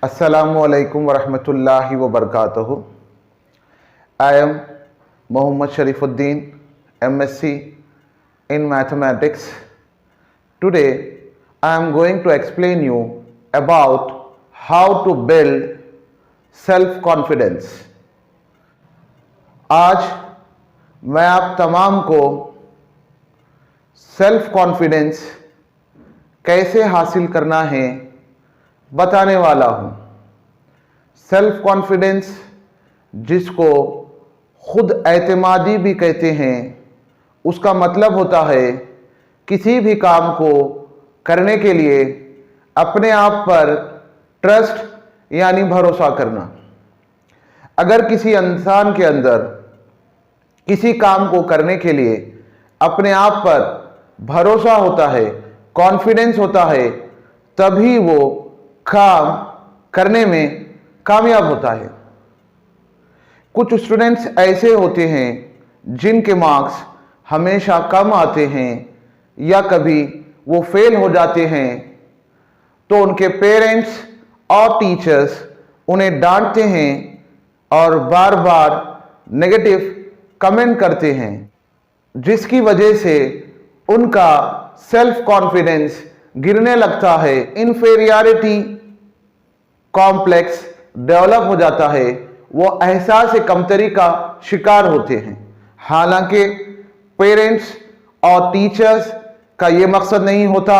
Assalamualaikum warahmatullahi wabarakatuh. I am Muhammad Sharifuddin, MSc in Mathematics. Today I am going to explain you about how to build self-confidence. आज मैं आप तमाम को self confidence कैसे हासिल करना है बताने वाला हूँ। सेल्फ कॉन्फिडेंस, जिसको खुद एतमादी भी कहते हैं, उसका मतलब होता है किसी भी काम को करने के लिए अपने आप पर ट्रस्ट यानी भरोसा करना। अगर किसी इंसान के अंदर किसी काम को करने के लिए अपने आप पर भरोसा होता है, कॉन्फिडेंस होता है, तभी वो काम करने में कामयाब होता है। कुछ स्टूडेंट्स ऐसे होते हैं जिनके मार्क्स हमेशा कम आते हैं या कभी वो फेल हो जाते हैं, तो उनके पेरेंट्स और टीचर्स उन्हें डांटते हैं और बार बार नेगेटिव कमेंट करते हैं, जिसकी वजह से उनका सेल्फ कॉन्फिडेंस गिरने लगता है। इन्फीरियरिटी कॉम्प्लेक्स डेवलप हो जाता है, वो एहसास कमतरी का शिकार होते हैं। हालांकि पेरेंट्स और टीचर्स का ये मकसद नहीं होता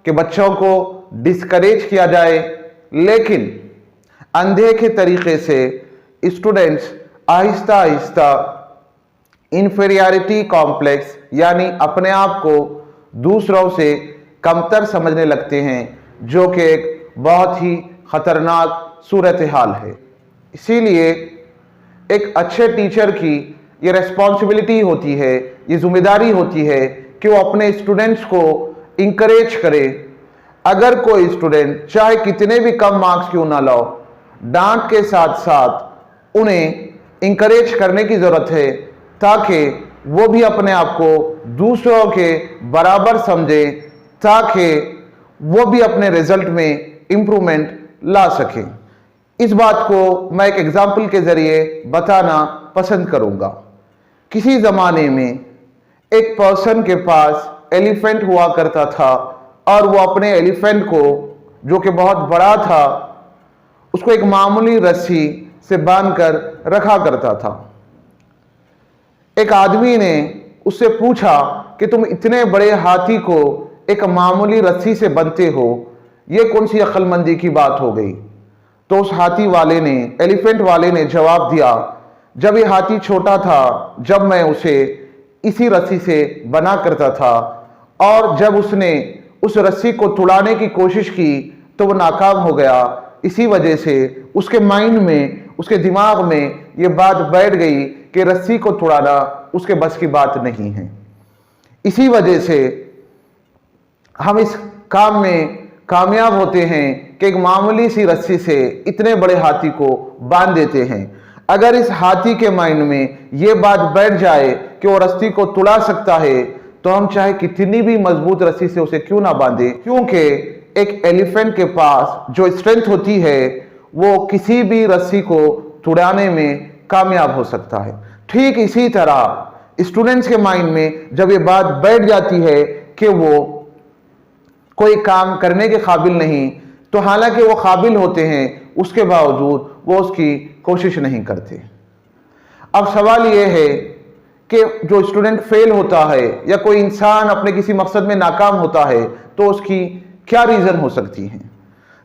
कि बच्चों को डिस्करेज किया जाए, लेकिन अनदेखे तरीके से students Aahista Aahista inferiority complex यानी अपने आप को दूसरों से कमतर समझने लगते हैं, जो कि एक बहुत ही खतरनाक सूरत हाल है। इसीलिए एक अच्छे टीचर की ये रिस्पॉन्सिबिलिटी होती है, ये जिम्मेदारी होती है कि वो अपने स्टूडेंट्स को इंकरेज करे। अगर कोई स्टूडेंट चाहे कितने भी कम मार्क्स क्यों ना लाओ, डांट के साथ साथ उन्हें इंकरेज करने की ज़रूरत है, ताकि वो भी अपने आप को दूसरों के बराबर समझे, ताकि वो भी अपने रिजल्ट में इम्प्रूवमेंट ला सकें। इस बात को मैं एक एग्जाम्पल के ज़रिए बताना पसंद करूँगा। किसी ज़माने में एक पर्सन के पास एलिफेंट हुआ करता था और वो अपने एलिफेंट को, जो कि बहुत बड़ा था, उसको एक मामूली रस्सी से बांधकर रखा करता था। एक आदमी ने उससे पूछा कि तुम इतने बड़े हाथी को एक मामूली रस्सी से बंधते हो, ये कौन सी अक्लमंदी की बात हो गई? तो उस हाथी वाले ने, एलिफेंट वाले ने जवाब दिया, जब ये हाथी छोटा था, जब मैं उसे इसी रस्सी से बना करता था, और जब उसने उस रस्सी को तुड़ाने की कोशिश की तो वो नाकाम हो गया। इसी वजह से उसके माइंड में, उसके दिमाग में ये बात बैठ गई कि रस्सी को तुड़ाना उसके बस की बात नहीं है। इसी वजह से हम इस काम में कामयाब होते हैं कि एक मामूली सी रस्सी से इतने बड़े हाथी को बांध देते हैं। अगर इस हाथी के माइंड में ये बात बैठ जाए कि वो रस्सी को तुड़ा सकता है, तो हम चाहे कितनी भी मजबूत रस्सी से उसे क्यों ना बांधे, क्योंकि एक एलिफेंट के पास जो स्ट्रेंथ होती है वो किसी भी रस्सी को तुड़ाने में कामयाब हो सकता है। ठीक इसी तरह स्टूडेंट्स के माइंड में जब ये बात बैठ जाती है कि वो कोई काम करने के काबिल नहीं, तो हालांकि वो काबिल होते हैं, उसके बावजूद वो उसकी कोशिश नहीं करते। अब सवाल ये है कि जो स्टूडेंट फेल होता है या कोई इंसान अपने किसी मकसद में नाकाम होता है, तो उसकी क्या रीज़न हो सकती है?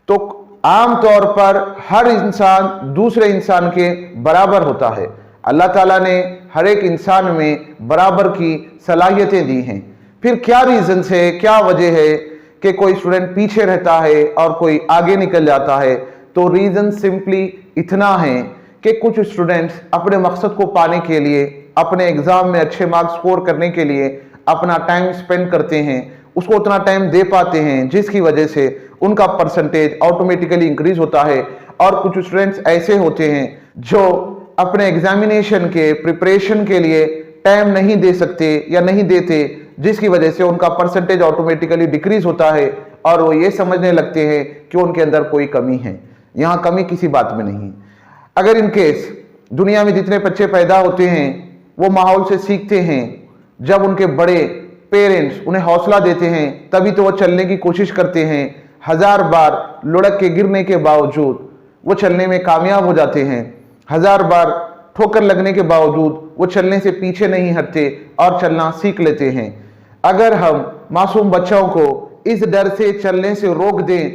तो आम तौर पर हर इंसान दूसरे इंसान के बराबर होता है। अल्लाह ताला ने हर एक इंसान में बराबर की सलाहियतें दी हैं। फिर क्या रीज़न है, क्या वजह है कि कोई स्टूडेंट पीछे रहता है और कोई आगे निकल जाता है? तो रीज़न सिंपली इतना है कि कुछ स्टूडेंट्स अपने मकसद को पाने के लिए, अपने एग्ज़ाम में अच्छे मार्क्स स्कोर करने के लिए अपना टाइम स्पेंड करते हैं, उसको उतना टाइम दे पाते हैं, जिसकी वजह से उनका परसेंटेज ऑटोमेटिकली इंक्रीज होता है। और कुछ स्टूडेंट्स ऐसे होते हैं जो अपने एग्जामिनेशन के प्रिपरेशन के लिए टाइम नहीं दे सकते या नहीं देते, जिसकी वजह से उनका परसेंटेज ऑटोमेटिकली डिक्रीज होता है और वो ये समझने लगते हैं कि उनके अंदर कोई कमी है। यहाँ कमी किसी बात में नहीं। अगर इन केस दुनिया में जितने बच्चे पैदा होते हैं वो माहौल से सीखते हैं, जब उनके बड़े पेरेंट्स उन्हें हौसला देते हैं तभी तो वो चलने की कोशिश करते हैं। 1000 बार लुढ़क के गिरने के बावजूद वो चलने में कामयाब हो जाते हैं। 1000 बार ठोकर लगने के बावजूद वो चलने से पीछे नहीं हटते और चलना सीख लेते हैं। अगर हम मासूम बच्चों को इस डर से चलने से रोक दें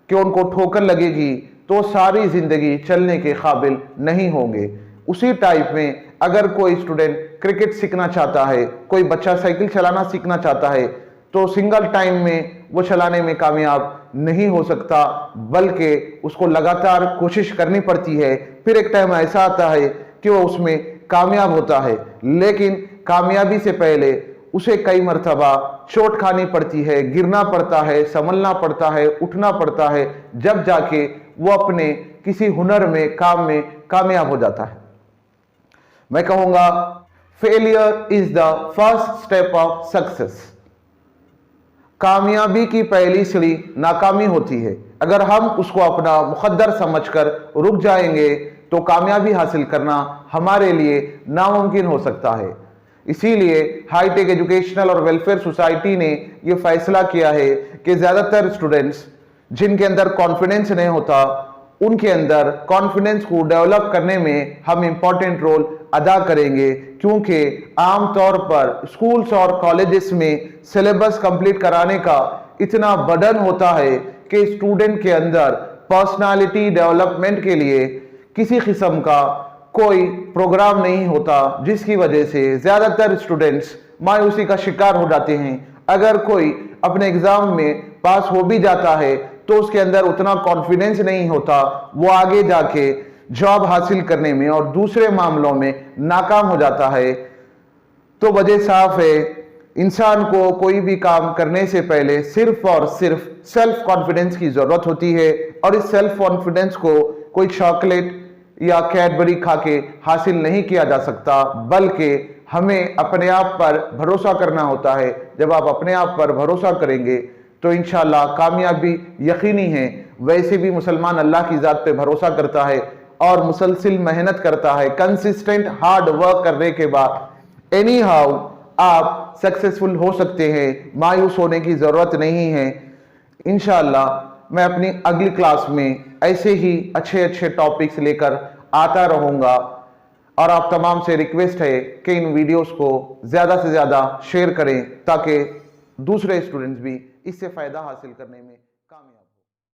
कि उनको ठोकर लगेगी तो सारी जिंदगी चलने के काबिल नहीं होंगे। उसी टाइप में अगर कोई स्टूडेंट क्रिकेट सीखना चाहता है, कोई बच्चा साइकिल चलाना सीखना चाहता है, तो सिंगल टाइम में वो चलाने में कामयाब नहीं हो सकता, बल्कि उसको लगातार कोशिश करनी पड़ती है। फिर एक टाइम ऐसा आता है कि वो उसमें कामयाब होता है, लेकिन कामयाबी से पहले उसे कई मर्तबा चोट खानी पड़ती है, गिरना पड़ता है, संभलना पड़ता है, उठना पड़ता है, जब जाके वो अपने किसी हुनर में, काम में कामयाब हो जाता है। मैं कहूंगा failure is the first step of success. कामयाबी की पहली सीढ़ी नाकामी होती है। अगर हम उसको अपना मुकद्दर समझकर रुक जाएंगे तो कामयाबी हासिल करना हमारे लिए नामुमकिन हो सकता है। इसीलिए हाईटेक एजुकेशनल और वेलफेयर सोसाइटी ने यह फैसला किया है कि ज्यादातर स्टूडेंट्स जिनके अंदर कॉन्फिडेंस नहीं होता, उनके अंदर कॉन्फिडेंस को डेवलप करने में हम इंपॉर्टेंट रोल अदा करेंगे, क्योंकि आमतौर पर स्कूल्स और कॉलेजेस में सिलेबस कंप्लीट कराने का इतना बर्डन होता है कि स्टूडेंट के अंदर पर्सनालिटी डेवलपमेंट के लिए किसी किस्म का कोई प्रोग्राम नहीं होता, जिसकी वजह से ज्यादातर स्टूडेंट्स मायूसी का शिकार हो जाते हैं। अगर कोई अपने एग्जाम में पास हो भी जाता है तो उसके अंदर उतना कॉन्फिडेंस नहीं होता, वो आगे जाके जॉब हासिल करने में और दूसरे मामलों में नाकाम हो जाता है। तो वजह साफ है, इंसान को कोई भी काम करने से पहले सिर्फ और सिर्फ सेल्फ कॉन्फिडेंस की जरूरत होती है, और इस सेल्फ कॉन्फिडेंस को कोई चॉकलेट या कैडबरी खा के हासिल नहीं किया जा सकता, बल्कि हमें अपने आप पर भरोसा करना होता है। जब आप अपने आप पर भरोसा करेंगे तो इंशाल्लाह कामयाबी यकीनी है। वैसे भी मुसलमान अल्लाह की ज़ात पे भरोसा करता है और मुसलसिल मेहनत करता है। कंसिस्टेंट हार्ड वर्क करने के बाद एनी हाउ आप सक्सेसफुल हो सकते हैं, मायूस होने की ज़रूरत नहीं है। इंशाल्लाह मैं अपनी अगली क्लास में ऐसे ही अच्छे अच्छे टॉपिक्स लेकर आता रहूँगा, और आप तमाम से रिक्वेस्ट है कि इन वीडियोस को ज़्यादा से ज़्यादा शेयर करें ताकि दूसरे स्टूडेंट्स भी इससे फ़ायदा हासिल करने में